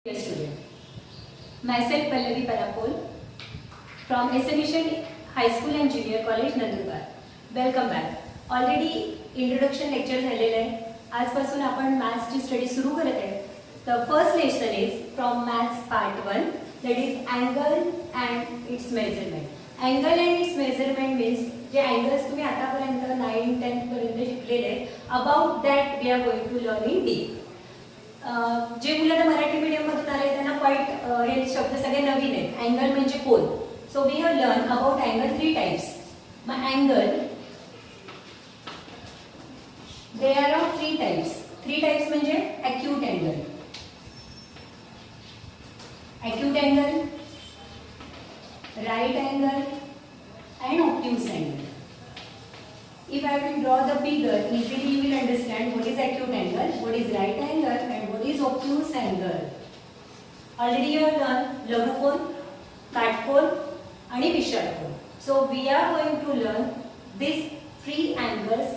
Dear student, myself Pallavi Parapol from SM Mission High School and Junior College Nandurbar. Welcome back. Already introduction lecture झालेले आहे. आजपासून आपण maths ची study सुरू करत आहे. The first lesson is from maths part 1, that is angle and its measurement. Angle and its measurement means जे angles तुम्ही आतापर्यंत 9, 10 पर्यंत शिकलेले आहे, about that we are going to learn in deep. जे मुलं मराठी मीडियम मधून आले त्यांना क्वाईट हे शब्द सगळे नवीन आहेत. अँगल म्हणजे कोन. So we have learn about angle 3 types. मग angle they are of 3 types. 3 types म्हणजे acute angle, right angle and obtuse angle. If I will draw the figure, easily you will understand what is acute angle, what is right angle and what is obtuse angle. Already you have learned लघु कोन, काटकोन आणि विशाल कोन. So we are going to learn these 3 angles.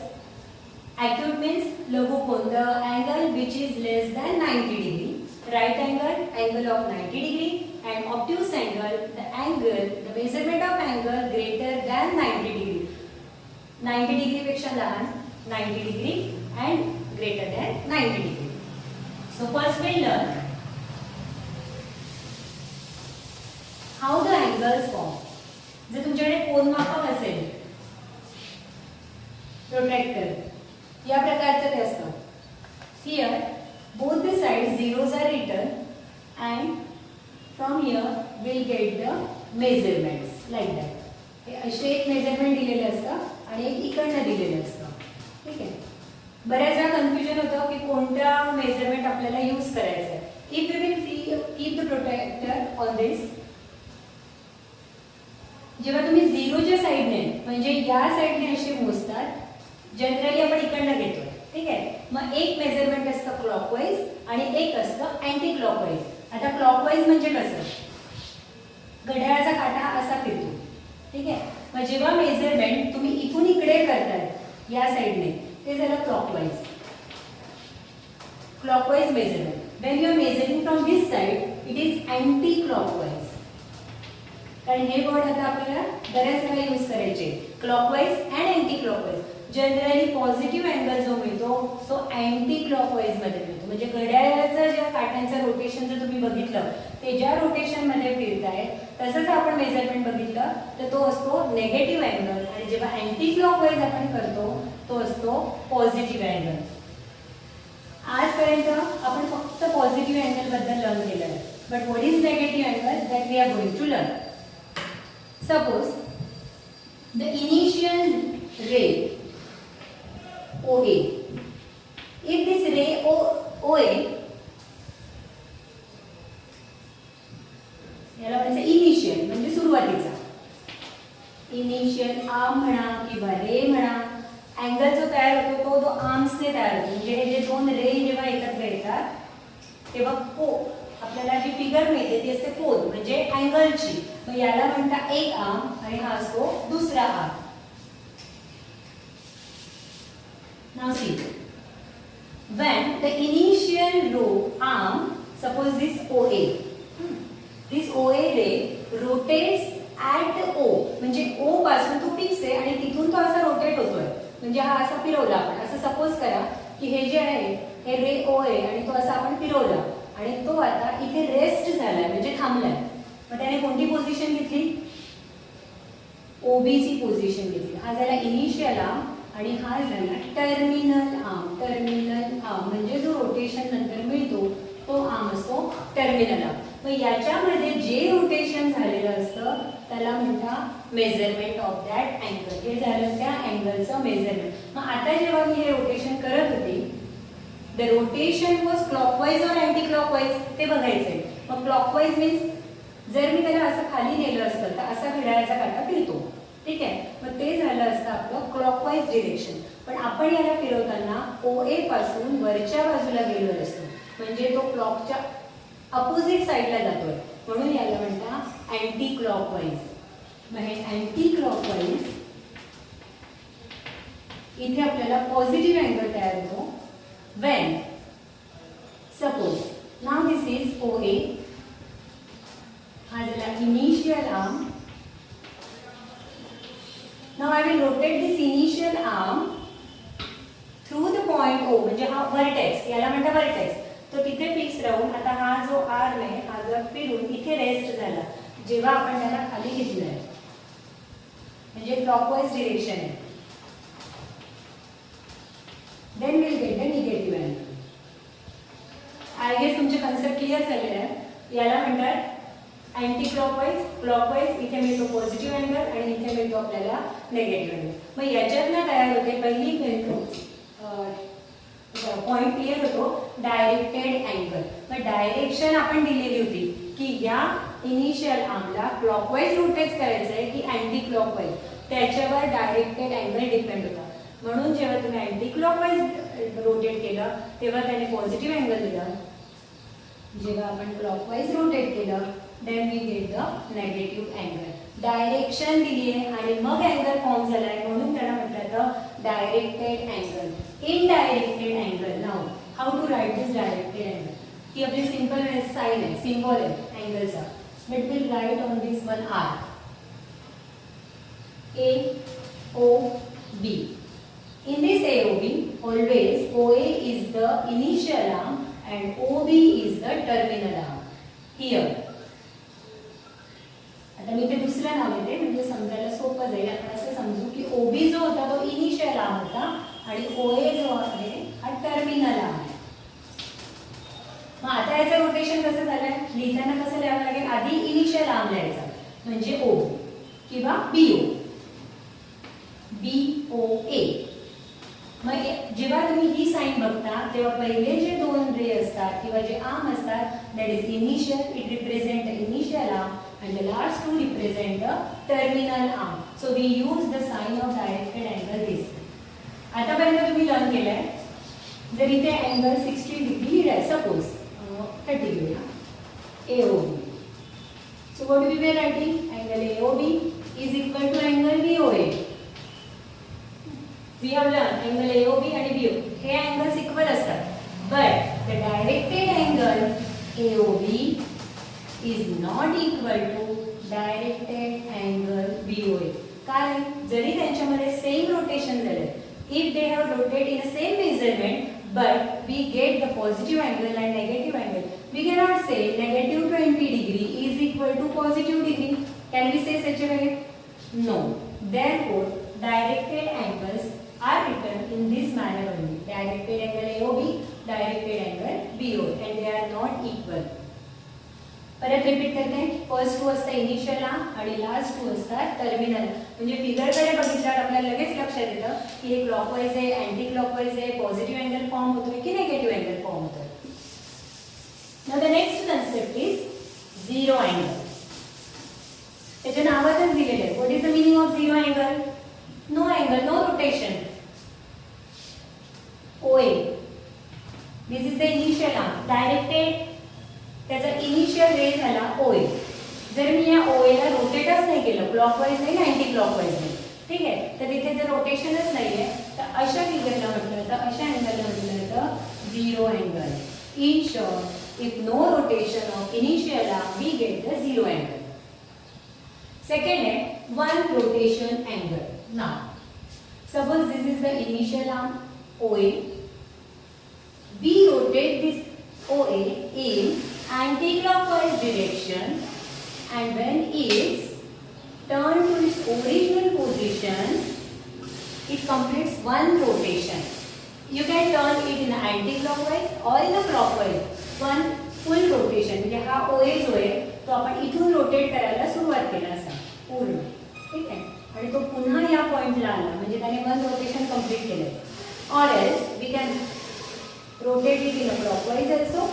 Acute means लघु कोन, the angle which is less than 90 degree. Right angle, angle of 90 degree, and obtuse angle, the measurement of angle greater than 90 degree. 90 degree पेक्षा लहान, 90 degree and greater than 90 degree. So first we learn how the angles form. जर तुमच्याकडे कोनमापक असेल, protractor या प्रकारचं ते असतं. Here both the sides zeros are written and from here we'll get the measurements like that. हे असे एक मेजरमेंट दिलेले असतं आणि एक इकडनं दिलेलं असतं. ठीक आहे. बऱ्याच वेळा कन्फ्युजन होतं की कोणत्या मेजरमेंट आपल्याला यूज करायचं आहे. If you will keep the protractor on this, जेव्हा तुम्ही झिरोच्या साईडने म्हणजे या साईडने असे मोजतात, जनरली आपण इकडनं घेतो. ठीक आहे. मग एक मेजरमेंट असतं क्लॉकवाईज आणि एक असतं अँटी क्लॉकवाईज. आता क्लॉकवाईज म्हणजे कसं, घड्याळाचा काटा असा फिरतो. ठीक आहे. मग जेव्हा मेजरमेंट तुम्ही इथून इकडे करताय या साईडने, ते झालं clockwise. Clockwise measurement. When you are measuring from this side it is anti clockwise. कारण हे वर्ड आता आपल्याला बऱ्याच वेळा यूज करायचे, clockwise and anti clockwise. Generally positive angle जो मिळतो तो अँटी क्लॉकवाईज मध्ये मिळतो. म्हणजे घड्याळाचं ज्या काट्यांचं रोटेशन जर तुम्ही बघितलं, ते ज्या रोटेशन मध्ये फिरताय तसंच आपण मेजरमेंट बघितलं तर तो असतो नेगेटिव्ह अँगल, आणि जेव्हा अँटी क्लॉकवाईज आपण करतो तो असतो पॉझिटिव्ह अँगल. आजपर्यंत आपण फक्त पॉझिटिव्ह अँगल बद्दल लर्न केलं आहे. But what is negative angle that we are going to learn. Suppose the initial ray OA. If this ray OA, याला म्हणायचं इनिशियल म्हणजे सुरुवातीचा. इनिशियल आर्म म्हणा किंवा रे म्हणा, अँगल जो तयार होतो तो आर्म्सने तयार होतो. म्हणजे हे जे दोन रे जेव्हा एकत्र येतात तेव्हा आपल्याला जी फिगर मिळते ती असते कोन म्हणजे अँगलची. मग याला म्हणतात एक आर्म आणि हा असतो दुसरा arm. Now see, when the initial row arm, suppose this OA, this OA ray rotates at the O, म्हणजे O पासून तो फिक्स आहे आणि तिथून तो असा रोटेट होतोय. म्हणजे हा असा फिरवला आपण, असं सपोज करा की हे जे आहे हे रे O आहे आणि तो असा आपण फिरवला आणि तो आता इथे रेस्ट झालाय म्हणजे थांबलाय. मग त्याने कोणती पोझिशन घेतली, OB ची पोझिशन घेतली. हा झाला इनिशियल आर्म आणि हा झाला टर्मिनल आर्म. टर्मिनल आर्म म्हणजे जो रोटेशन नंतर मिळतो तो आर्म असतो टर्मिनल आर्म. मग याच्यामध्ये जे रोटेशन झालेलं असतं त्याला म्हणतात मेजरमेंट ऑफ दॅट अँगल. हे झालं त्या अँगलचं मेजरमेंट. मग आता जेव्हा मी हे रोटेशन करत होते, द रोटेशन वॉज क्लॉकवाईज और अँटी क्लॉकवाईज ते बघायचंय. मग क्लॉकवाईज मीन्स जर मी त्याला असं खाली नेलं असतं तर असा घड्याळाचा काटा फिरतो. ठीक आहे. मग ते झालं असतं आपलं क्लॉकवाईज डिरेक्शन. पण आपण याला फिरवताना OA पासून वरच्या बाजूला गेलो असतो म्हणजे तो क्लॉकच्या अपोजिट साईडला जातोय, म्हणून याला म्हणतात अँटी क्लॉकवाईज. मग हे अँटी क्लॉकवाईज इथे आपल्याला पॉझिटिव्ह अँगल तयार होतो. When suppose Now this is OA. हा झाला initial arm. Now I will rotate this initial arm through the point O, म्हणजे हा vertex, याला म्हणतात vertex. तो तिथे फिक्स राहून आता हा जो आर्म आहे हा जर फिरून इथे रेस्ट झाला जेव्हा आपण त्याला खाली घेतलंय म्हणजे क्लॉकवाइज डिरेक्शन आहे. Then will get the negative angle. I guess तुमचे कन्सेप्ट क्लिअर झालेले आहे. याला म्हणतात अँटी क्लॉकवाइज, क्लॉकवाइज इथे मिळतो पॉझिटिव्ह अँगल आणि इथे मिळतो आपल्याला निगेटिव्ह अँगल. मग याच्यातनं तयार होते पहिली मिळतो पॉइंट क्लिअर होतो डायरेक्टेड अँगल. मग डायरेक्शन आपण दिलेली होती की या इनिशियल आर्मला क्लॉकवाइज रोटेट करायचं आहे की अँटी क्लॉकवाइज, त्याच्यावर डायरेक्टेड अँगल डिपेंड होता. म्हणून जेव्हा तुम्ही अँटी क्लॉकवाइज रोटेट केलं तेव्हा त्याने पॉझिटिव्ह अँगल दिला. जेव्हा आपण क्लॉकवाइज रोटेट केलं then we get the negative angle. Direction दिली आहे आणि मग अँगल फॉर्म झालाय म्हणून त्याला म्हटलं जातं directed angle. Indirected angle. Now how to write this directed angle. ही आपली सिंपल साइन आहे, सिम्बॉल आहे अँगलचा. It will write on this one R. A O B. In this AOB, always OA is the initial arm and OB is the terminal arm. Here. आता मी ते दुसरं नाव देते म्हणजे समजायला सोपं जाईल. आपण असं समजू की OB जो होता तो इनिशियल आर्म होता आणि OA जो आहे हा टर्मिनल आर्म आहे. मग आता याचं रोटेशन कसं झालंय लिहिताना कसं लिहावं लागेल. आधी इनिशियल आर्म लिहायचा म्हणजे O किंवा BO. BOA. मग जेव्हा तुम्ही ही साइन बघता तेव्हा पहिले जे दोन रे असतात किंवा जे आर्म असतात that is initial, it represent the initial arm and the last two represent the terminal arm. So we use the sign of directed angle this. आतापर्यंत तुम्ही लर्न केलंय जर इथे अँगल 60 डिग्री लिहिलाय सपोज 30 घेऊया AOB. So what we were writing? Angle AOB is equal to angle BOA. We have learned angle AOB and BO हे angles equal असतात. But the directed angle AOB is not equal to directed angle BOA. कारण जरी त्यांच्यामध्ये same rotation झाले, if they have rotated in the same measurement but we get the positive angle and negative angle, we cannot say negative 20 degree is equal to positive degree. Can we say such a way? No. Therefore, directed angles are written in this manner only. Directed angle AOB, directed angle BOA, and they are not equal. परत repeat करते. First to असतात initial arm आणि last to असतात terminal. म्हणजे फिगरकडे बघितल्यावर आपल्याला लगेच लक्षात येतं की हे क्लॉकवाइज आहे, अँटी क्लॉकवाइज आहे, पॉझिटिव्ह अँगल फॉर्म होतोय की नेगेटिव्ह अँगल फॉर्म होतोय. Now the next concept is zero angle. त्याच्या नावातच दिलेलं आहे. What is the meaning of zero angle? No angle, no rotation. OA. This is the initial arm. Directed त्याचा initial ray झाला OA. जर मी या OA ला रोटेटच नाही केलं, क्लॉकवाइज नाही अँटी क्लॉकवाइज नाही, ठीक आहे, तर तिथे जर रोटेशनच नाहीये तर अशा फिगरला म्हटलं जातं, अशा अँगलला म्हटलं जातं zero angle. In short, if no rotation of initial arm we get the zero angle. Second है one rotation angle. Now suppose this is the initial arm OA. We rotate this OA in anti-clockwise direction and when it's turned to its original position, it completes one rotation. You can turn it in anti-clockwise or in a clockwise. One full rotation. म्हणजे हा OA जो आहे तो आपण इथून rotate करायला सुरुवात केला असा पूर्ण, ठीक आहे, आणि तो पुन्हा या पॉइंटला आला म्हणजे त्याने वन रोटेशन कंप्लीट केलं. Or else we can rotate it in a clockwise also.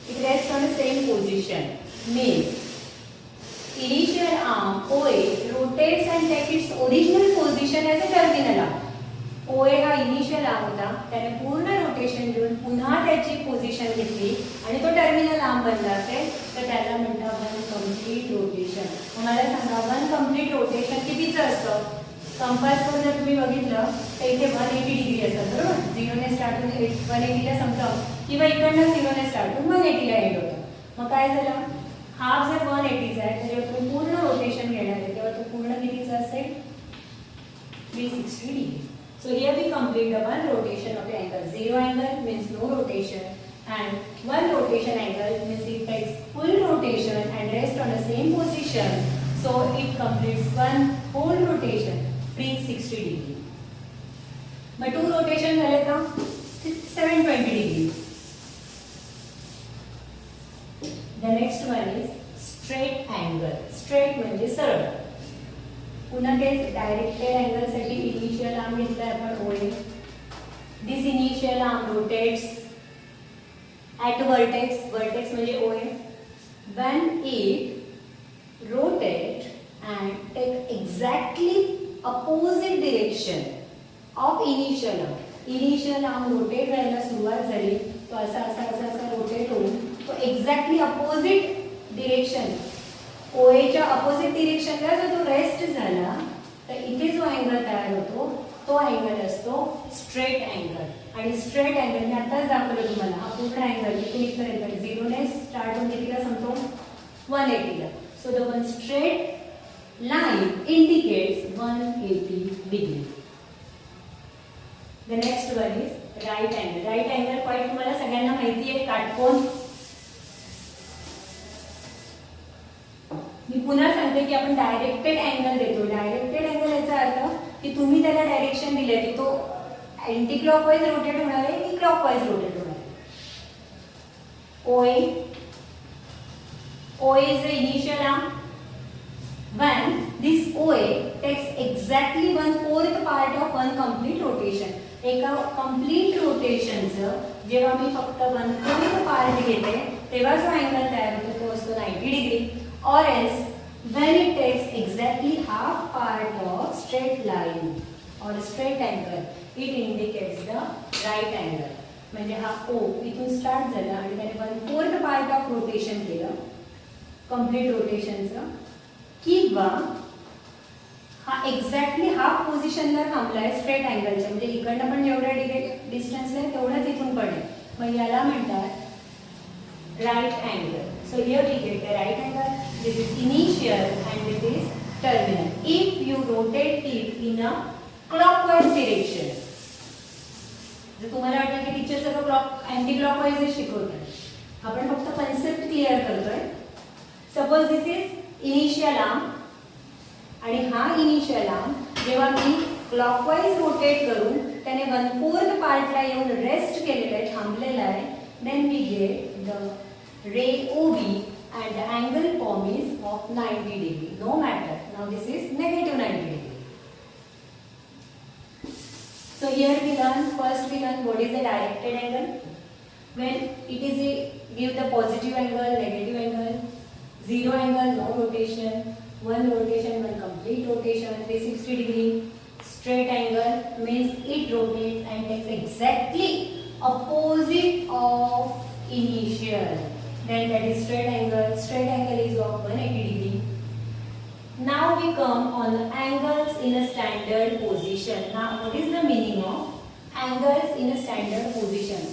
It rests on the same position. Means initial arm OA rotates and takes its original position as a terminal arm. OA हा initial arm होता, त्याने पूर्ण rotation घेऊन पुन्हा त्याची position घेतली आणि तो टर्मिनल आर्म बनला असेल तर त्याला म्हणतात वन कम्प्लीट रोटेशन. मला सांगा वन कम्प्लीट रोटेशन कितीचं असतं? कंपासवर जर तुम्ही बघितलं तर इथे 180 डिग्री असतात, बरोबर. 0 ने स्टार्ट होऊन 180 ला संपतं. किंवा इकडनं 0 ने स्टार्ट होऊन 180 ला एंड होतं. मग काय झालं, हाफ जर 180 चा आहे तर जेव्हा तुम्ही पूर्ण रोटेशन घेणार आहे तेव्हा तो पूर्ण कितीचा असेल 360 degree. So here we complete the one rotation of the angle. Zero angle means no rotation, and one rotation angle means it takes full rotation and rest on the same position. So it completes one whole rotation 360 degree. But two rotation झाले का 720 degree. The next one is straight angle. Straight म्हणजे सरळ. पुन्हा तेच directed angle साठी initial arm घेतलाय आपण OA. This initial arm rotates at vertex. Vertex म्हणजे OA. when it rotate and take exactly opposite direction of initial arm. Initial arm rotate व्हायला सुरुवात झाली तो असा असा असा असा रोटेट होऊन तो एक्झॅक्टली अपोजिट डिरेक्शन ओएच्या अपोजिट डिरेक्शनला जर तो रेस्ट झाला तर इथे जो अँगल तयार होतो तो अँगल असतो स्ट्रेट अँगल. आणि स्ट्रेट अँगल मी आताच दाखवलं तुम्हाला, हा पूर्ण अँगल इथून इथपर्यंत 0 ने स्टार्ट होऊन कितीला संपतो 180 ला. So the one straight line indicates 180 degree. The next one is right angle. Right angle point तुम्हाला सगळ्यांना माहिती आहे, काटकोन. मी पुन्हा सांगते की आपण डायरेक्टेड अँगल देतो. डायरेक्टेड अँगल याचा अर्थ की तुम्ही त्याला डायरेक्शन दिले की तो अँटी क्लॉकवाईज रोटेट होणार आहे की क्लॉकवाईज रोटेट होणार आहे. OA is the initial arm. When this OA takes exactly 1/4 part of one complete rotation. एका complete rotationचं जेव्हा मी फक्त 1/4 पार्ट घेते तेव्हा जो अँगल तयार होतो तो असतो 90 degree. Or else when it takes exactly half part of straight line or straight angle, it indicates the right angle. म्हणजे हा O इथून स्टार्ट झाला आणि त्याने 1/4 पार्ट ऑफ रोटेशन केलं कंप्लीट रोटेशनचं, किंवा हा एक्झॅक्टली हाफ पोझिशनला थांबलाय स्ट्रेट अँगलच्या, म्हणजे इकडनं पण जेवढ्या डिस्टन्सला आहे तेवढंच इथून पडेल. मग याला म्हणतात right angle. So here we get the right angle. This is initial and this is terminal. If you rotate it in a clockwise direction, जर तुम्हाला वाटतं की टीचर सगळं अँटी क्लॉकवाईज शिकवतात, आपण फक्त कन्सेप्ट क्लिअर करतोय. Suppose this is initial arm आणि हा इनिशियल आर्म जेव्हा मी क्लॉकवाईज रोटेट करून त्याने 1/4 पार्टला येऊन रेस्ट केलेला आहे, थांबलेला आहे, then we get the ray OB and the angle form is of 90 degree. No matter. Now this is negative 90 degree. So here we learn, first we learn what is the directed angle. When it is give the positive angle, negative angle, zero angle, no rotation, one rotation, one complete rotation, 360 degree. Straight angle means it rotates and takes exactly opposite of initial. Then that is straight angle. Straight angle is of 180 degree. Now we come on the angles in a standard position. Now what is the meaning of angles in a standard position?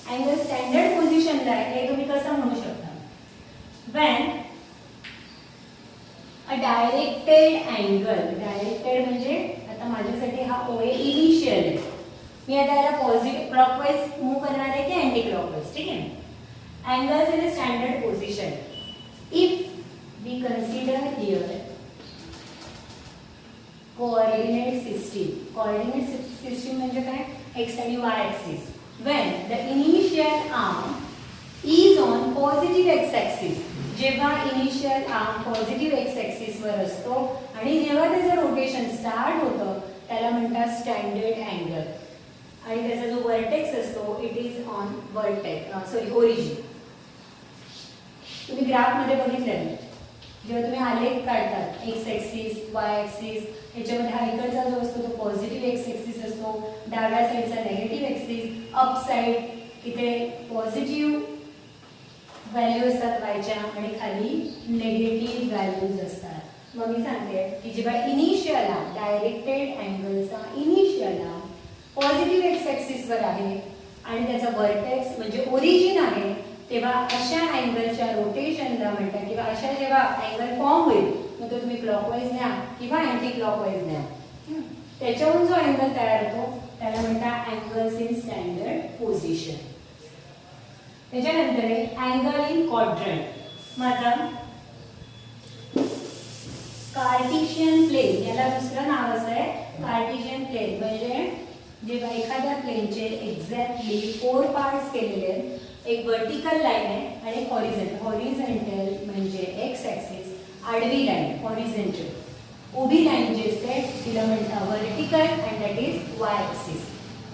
Angle standard position ला हे तुम्ही कसं म्हणू शकता? When a directed angle, directed म्हणजे आता माझ्यासाठी हा OA इनिशियल आहे, मी आता याला पॉझिटिव्ह क्लॉकवाईज मूव्ह करणार आहे की अँटी क्लॉकवाईज, ठीक आहे. Angles in a standard position. If we consider here coordinate system. Coordinate system म्हणजे काय? X आणि Y axis. When the initial arm is on positive X axis. जेव्हा initial arm positive X axis वर असतो आणि जेव्हा त्याचं रोटेशन स्टार्ट होतं त्याला म्हणतात स्टँडर्ड अँगल. आणि त्याचा जो वर्टेक्स असतो इट इज ऑन ओरिजिन. तुम्ही ग्राफ मध्ये बघितलं जेव्हा तुम्ही आलेख काढतात एक्स ॲक्सिस वाय ॲक्सिस याच्यामध्ये हा इकडचा जो असतो तो पॉझिटिव्ह एक्स ॲक्सिस असतो, डाव्या साईडचा नेगेटिव्ह ॲक्सिस, अप साईड इथे पॉझिटिव्ह व्हॅल्यू असतात वायच्या आणि खाली नेगेटिव्ह व्हॅल्यूज असतात. मग मी सांगते की जेव्हा इनिशियल डायरेक्टेड अँगलचा इनिशियल पॉझिटिव्ह एक्स ॲक्सिसवर आहे आणि त्याचा व्हर्टेक्स म्हणजे ओरिजिन आहे, तेव्हा अशा अँगलच्या रोटेशनला म्हणतात, किंवा अशा जेव्हा अँगल फॉर्म होईल मग तो तुम्ही क्लॉकवाईज न्या किंवा अँटी क्लॉकवाईज न्या, त्याच्याहून जो अँगल तयार होतो त्याला म्हणतात अँगल्स इन स्टँडर्ड पोझिशन. त्याच्यानंतर आहे अँगल इन क्वाड्रंट. माझा कार्टेशियन प्लेन, याला दुसरं नाव असं आहे कार्टेशियन प्लेन, म्हणजे जेव्हा एखाद्या प्लेनचे एक्झॅक्टली 4 पार्ट्स केलेले आहेत, एक वर्टिकल लाईन आहे आणि एक हॉरिझॉन्टल. हॉरिझॉन्टल म्हणजे एक्स ॲक्सिस, आडवी लाईन हॉरिझॉन्टल, उभी लाईन जी असते तिला म्हणतात vertical and that is why axis.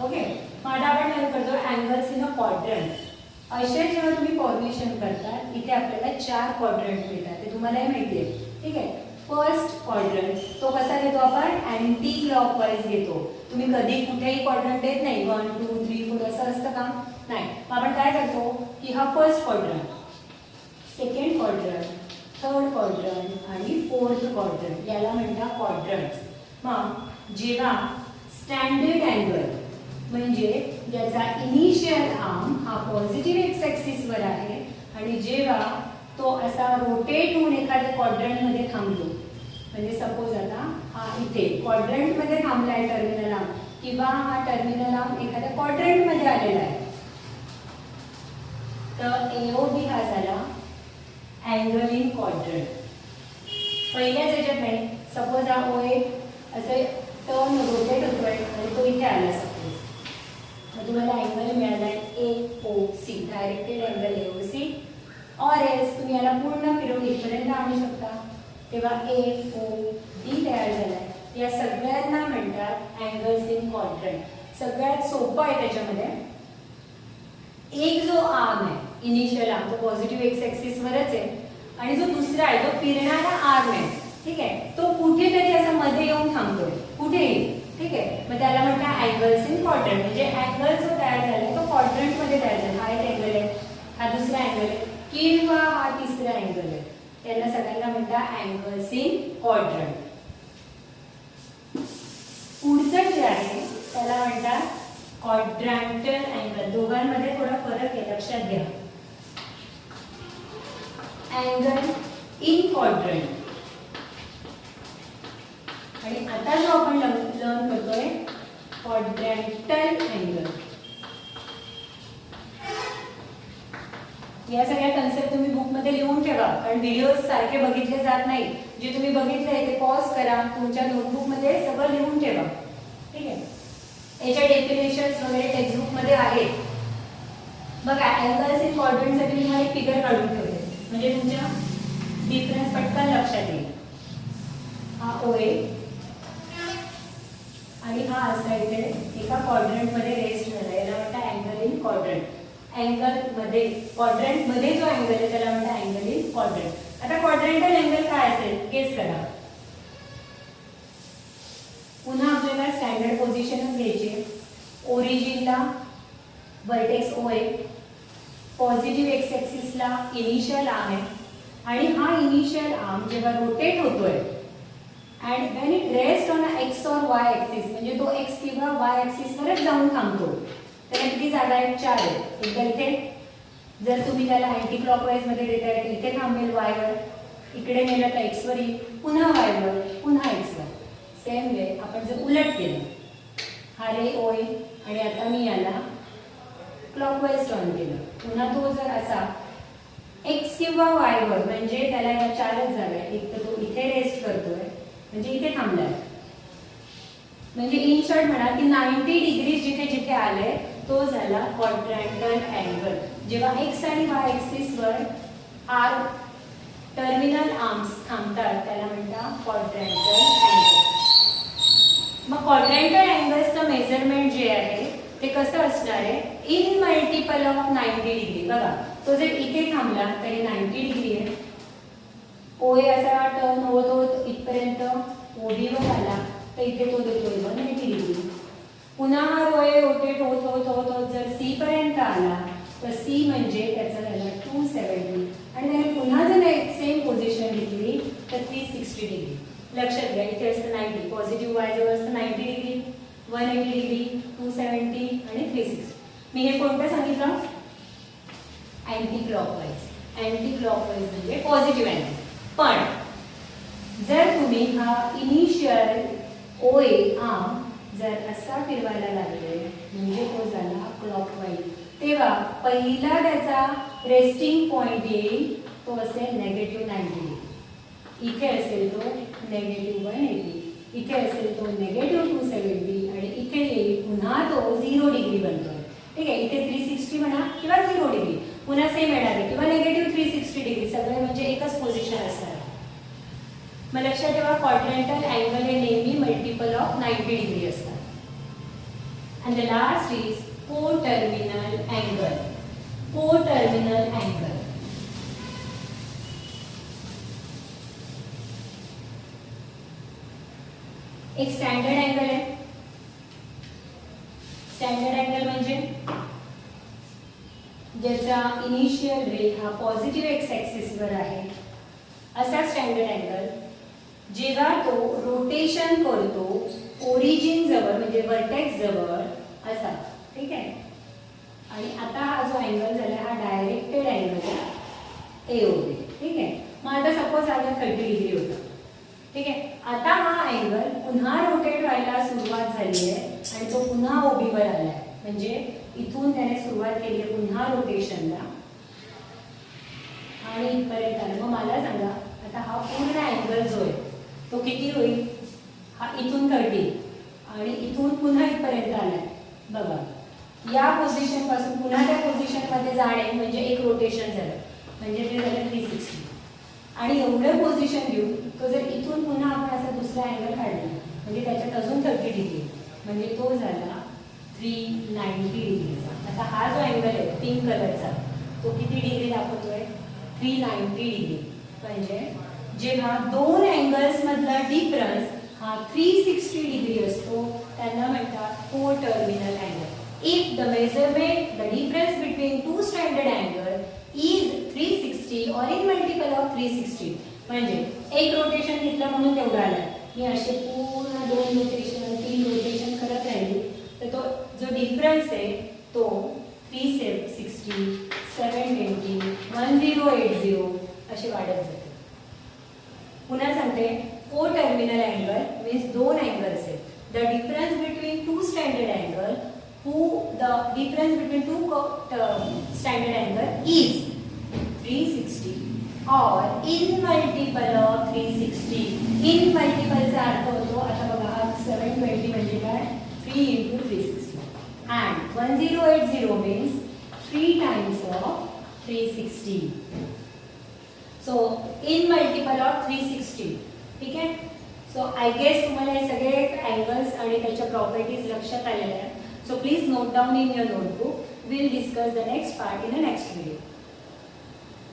Okay, मग आता आपण काय करतो अँगल्स इन अ क्वाड्रंट. असे जेव्हा तुम्ही फॉर्मेशन करतात इथे आपल्याला 4 क्वाड्रंट मिळतात, ते तुम्हालाही माहिती आहे. ठीक आहे, फर्स्ट क्वाड्रंट तो कसा घेतो आपण अँटी क्लॉकवाईज घेतो. तुम्ही कधी कुठेही क्वाड्रंट देत नाही 1 2 3 4 असं असतं का, नाही. मग आपण काय करतो की हा first quadrant, second quadrant, third quadrant आणि फोर्थ क्वाड्रंट, याला म्हणतात क्वाड्रंट्स. मग जेव्हा स्टँडर्ड अँगल म्हणजे ज्याचा इनिशियल आर्म हा पॉझिटिव्ह एक्स ॲक्सिसवर आहे आणि जेव्हा तो असा रोटेट होऊन एखाद्या क्वाड्रंटमध्ये थांबतो, म्हणजे सपोज आता हा इथे क्वाड्रंटमध्ये थांबला आहे टर्मिनल आर्म, किंवा हा टर्मिनल आर्म एखाद्या क्वाड्रंटमध्ये आलेला आहे, तर AOB हा झाला अँगल इन क्वाड्रंट. पहिल्याच याच्यात नाही, सपोज हा OA असे टर्न रोटेट होतोय आणि तो इथे आला सपोज, मग तुम्हाला अँगल मिळाला आहे AOC, डायरेक्टेड अँगल AOC. और एस तुम्ही याला पूर्ण फिरवून इथपर्यंत आणू शकता, तेव्हा AOD तयार झालाय. या सगळ्यांना म्हणतात अँगल्स इन क्वाड्रंट. सगळ्यात सोपं आहे त्याच्यामध्ये, एक जो आर्म आहे इनिशियल आर्म तो पॉझिटिव्ह एक्स ॲक्सिसवरच आहे आणि जो दुसरा आहे जो फिरणारा आर्म आहे, ठीक आहे, तो कुठेतरी असा मध्ये येऊन थांबतोय कुठेही. ठीक आहे, मग त्याला म्हणतात अँगल्स इन क्वाड्रंट. म्हणजे अँगल जो तयार झालाय तो क्वाड्रंटमध्ये तयार झाला. हा एक अँगल आहे, हा दुसरा अँगल आहे किंवा हा तिसरा अँगल आहे, त्याला सगळ्यांना म्हणतात अँगल्स इन क्वाड्रंट. पुढचं जे आहे त्याला म्हणतात क्वाड्रँटल अँगल. दोघांमध्ये थोडा फरक आहे, लक्षात घ्या. अँगल इन क्वाड्रंट आणि आता जो आपण लर्न करतोय क्वाड्रँटल अँगल. या सगळ्या कन्सेप्ट तुम्ही बुकमध्ये लिहून ठेवा, कारण व्हिडिओ सारखे बघितले जात नाही. जे तुम्ही बघितले ते पॉज करा, तुमच्या नोटबुकमध्ये सगळं लिहून ठेवा. ठीक आहे, याच्या डेफिनेशन्स वगैरे टेक्स्टबुकमध्ये आहेत. बघा अँगल्स इन क्वाड्रंटसाठी मी हा एक फिगर काढून ठेवते, म्हणजे तुमच्या डिफरन्स पटकन लक्षात येईल. हा OA आणि हा असा इथे एका क्वाड्रंटमध्ये रेस्ट झाला, याला म्हणतात अँगल इन क्वाड्रंट. अँगल मध्ये क्वाड्रंट मध्ये जो अँगल आहे त्याला म्हणतात अँगल इन क्वाड्रंट. आता क्वाड्रंटल अँगल काय असेल गेस करा. पुन्हा आपल्याला स्टँडर्ड पोझिशनच घ्यायची. ओरिजिनला व्हर्टेक्स OA, पॉझिटिव्ह एक्स ॲक्सिसला इनिशियल आर्म आहे आणि हा इनिशियल आर्म जेव्हा रोटेट होतोय and when it rest on X और वाय ॲक्सिस, म्हणजे तो एक्स किंवा वाय ॲक्सिसवरच जाऊन थांबतो, त्याला किती जागा आहे 4 आहे. एकदा इथे जर तुम्ही त्याला अँटी क्लॉकवाईज मध्ये देताय तर इथे थांबेल वायवर, इकडे नेलं तर एक्सवर येईल, पुन्हा वायवर, पुन्हा एक्सवर. सेम वे आपण जर उलट केलं, हा रे OA आणि आता मी याला क्लॉकवाईज टर्न केलं, पुन्हा तो जर असा एक्स किंवा वायवर, म्हणजे त्याला या 4च जागा आहे. एक तर तो इथे रेस्ट करतोय म्हणजे इथे थांबलाय, म्हणजे इन शॉर्ट म्हणा की 90 डिग्री जिथे जिथे आले तो झाला क्वाड्रँटल अँगल. जेव्हा एक्स आणि वाय ॲक्सिसवर आर्म टर्मिनल आर्म्स थांबतात त्याला म्हणतात क्वाड्रँटल अँगल. मग क्वाड्रँटल अँगल्सचं मेजरमेंट जे आहे ते कसं असणार आहे, इन मल्टिपल ऑफ 90 डिग्री. बघा तो जर इथे थांबला तरी 90 डिग्री आहे, OA असा टर्न होत होत इथपर्यंत OB वर आला तर इथे तो देतोय 180 डिग्री. पुन्हा हा OA रोटेट होत होत होत होत जर C पर्यंत आला तर C म्हणजे त्याचा झाला 270 आणि त्याने पुन्हा जर सेम पोझिशन घेतली तर 360 डिग्री. लक्षात घ्या इथे असतं 90, पॉझिटिव्ह वाय जवळ असतं 90 डिग्री, 180 डिग्री, 270 आणि 360. मी हे कोणतं सांगितलं? Anti clockwise. अँटी क्लॉकवाईज म्हणजे पॉझिटिव्ह अँगल. पण जर तुम्ही हा इनिशियल OA आर्म जर असा फिरवायला लागले म्हणजे तो झाला क्लॉकवाईज, तेव्हा पहिला त्याचा रेस्टिंग पॉइंट येईल तो असेल -90°. इथे असेल तो -180, इथे असेल तो -270 आणि इथे येईल पुन्हा तो 0° बनतोय. ठीक आहे, इथे 360 म्हणा किंवा 0°, पुन्हा सेम येणार आहे किंवा -360°, सगळे म्हणजे एकच पोझिशन असणार. मग लक्षात ठेवा क्वाड्रंटल अँगल हे नेहमी मल्टिपल ऑफ 90° असतात. And the last is co-terminal angle. Co-terminal angle. एक स्टँडर्ड अँगल आहे. स्टँडर्ड अँगल म्हणजे ज्याचा इनिशियल रे हा पॉझिटिव्ह एक्स ॲक्सिस वर आहे असा स्टँडर्ड अँगल जेव्हा तो रोटेशन करतो ओरिजिन जवळ म्हणजे वर्टेक्स जवळ असा. ठीक आहे, आणि आता हा जो अँगल झाला हा डायरेक्टेड अँगल आहे AOB. ठीक आहे, मग आता सपोज आता 30° होता. ठीक आहे, आता हा अँगल पुन्हा रोटेट व्हायला सुरुवात झाली आहे आणि तो पुन्हा OB वर आला आहे. म्हणजे इथून त्याने सुरुवात केली आहे पुन्हा रोटेशनला आणि इथपर्यंत आला. मग मला सांगा आता हा पूर्ण अँगल जो आहे तो किती होईल? हा इथून 30 आणि इथून पुन्हा इथपर्यंत आलाय. बघा, या पोझिशन पासून पुन्हा त्या पोझिशन मध्ये जाणे म्हणजे एक रोटेशन झालं, म्हणजे ते झालं 360. आणि एवढं पोझिशन घेऊन तो जर इथून पुन्हा आपण असा दुसरा अँगल काढला म्हणजे त्याच्यात अजून 30°, म्हणजे तो झाला 390°चा. आता हा जो अँगल आहे पिंक कलरचा तो किती डिग्री दाखवतोय? 390°. म्हणजे जेव्हा दोन अँगल्स मधला डिफरन्स हा 360° असतो त्यांना म्हणतात co-terminal angle. If the measurement, the difference between two standard angle is 360 or in multiple of 360, म्हणजे एक रोटेशन घेतलं म्हणून तेवढं आलं. मी असे पूर्ण 2 रोटेशन 3 रोटेशन करत राहिली तर तो जो डिफरन्स आहे तो 360, 720, 1080 असे वाढत जाते. पुन्हा सांगते, co-terminal angle means दोन अँगल्स आहेत. The difference between two standard angle, the difference between two standard angle is 360 or in multiple of 360. In multiple चा अर्थ होतो, आता बघा हा 720 म्हणजे काय? 3 into 360 and 1080 means 3 times of 360. So in multiple of 360. ठीक आहे, सो आय गेस तुम्हाला हे सगळे अँगल्स आणि त्याच्या प्रॉपर्टीज लक्षात आलेल्या आहेत. So please note down in your notebook. Will discuss the next part in the next video.